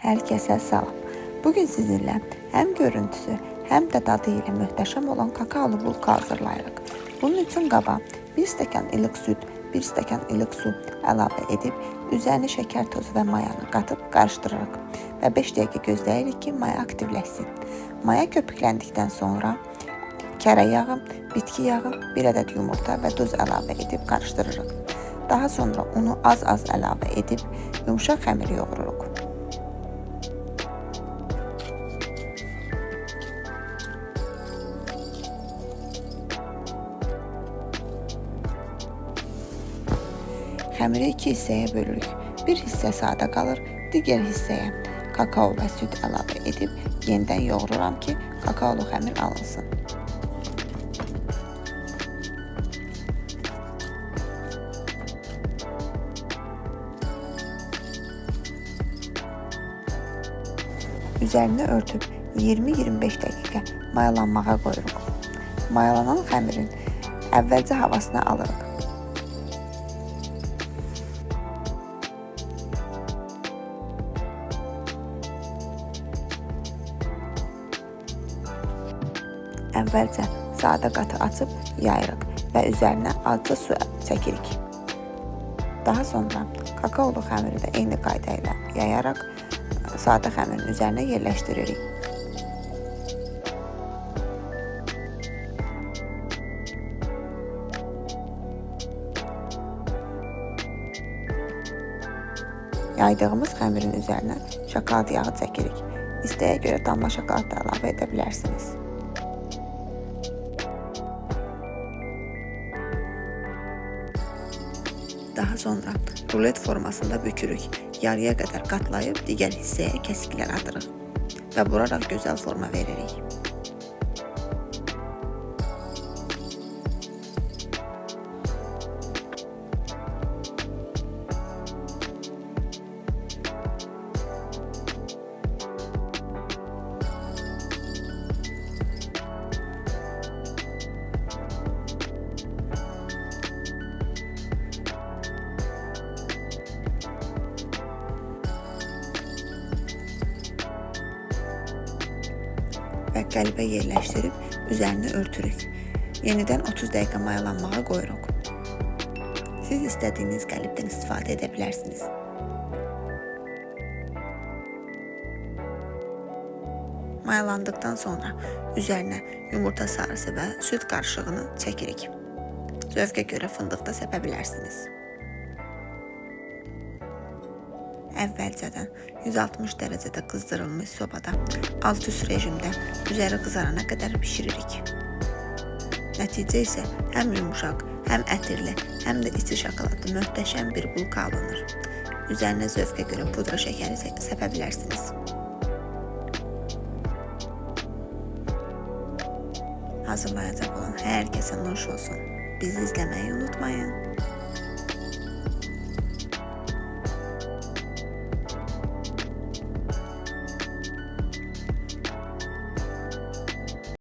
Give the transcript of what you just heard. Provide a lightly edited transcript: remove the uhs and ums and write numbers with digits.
Hər kəsə salam. Bugün sizinlə həm görüntüsü, həm də dadı ilə möhtəşəm olan kakaolu bulka hazırlayırıq. Bunun üçün qaba 1 stəkan ilıq süd, 1 stəkan ilıq su əlavə edib, üzərinə şəkər tozu və mayanı qatıb qarışdırırıq və 5 dəqiqə gözləyirik ki, maya aktivləşsin. Maya köpükləndikdən sonra kərə yağı, bitki yağı, 1 ədəd yumurta və duz əlavə edib qarışdırırıq. Daha sonra unu az-az əlavə edib yumşaq xəmir yoğururuq. Xəmiri 2 hissəyə bölürük. Bir hissə sadə qalır, digər hissəyə kakao və süd əlavə edib yenidən yoğururam ki, kakaolu xəmir alınsın. Üzərini örtüb 20-25 dəqiqə mayalanmağa qoyuruq. Mayalanan xəmirin əvvəlcə havasını alırıq. Əvvəlcə sadə qatı açıb yayırıq və üzərinə azca su çəkirik. Daha sonra kakaolu xəmiri də eyni qayda ilə yayaraq sadə xəmirin üzərinə yerləşdiririk. Yaydığımız xəmirin üzərinə şokolad yağı çəkirik. İstəyə görə damla şokolad da əlavə edə bilərsiniz. Daha sonra rulet formasında bükürük. Yarıya qədər qatlayıb digər hissəyə kəsiklər atırıq və buraraq gözəl forma veririk. Və qəlbə yerləşdirib üzərini örtürük. Yenidən 30 dəqiqə mayalanmağa qoyuruq. Siz istədiyiniz qəlibdən istifadə edə bilərsiniz. Mayalandıqdan sonra üzərinə yumurta sarısı və süd qarışığını çəkirik. Zövqə görə fındıq da səpə bilərsiniz. Əvvəlcədən 160 dərəcədə qızdırılmış sobada alt-üst rejimdə üzəri qızarana qədər bişiririk. Nəticə isə həm yumuşaq, həm ətirli, həm də içi şokoladlı möhtəşəm bir bulka alınır. Üzərinə zövqə görə pudra şəkəri səpə bilərsiniz. Hazırlayacaq olan hər kəsə nuş olsun. Bizi izləməyi unutmayın.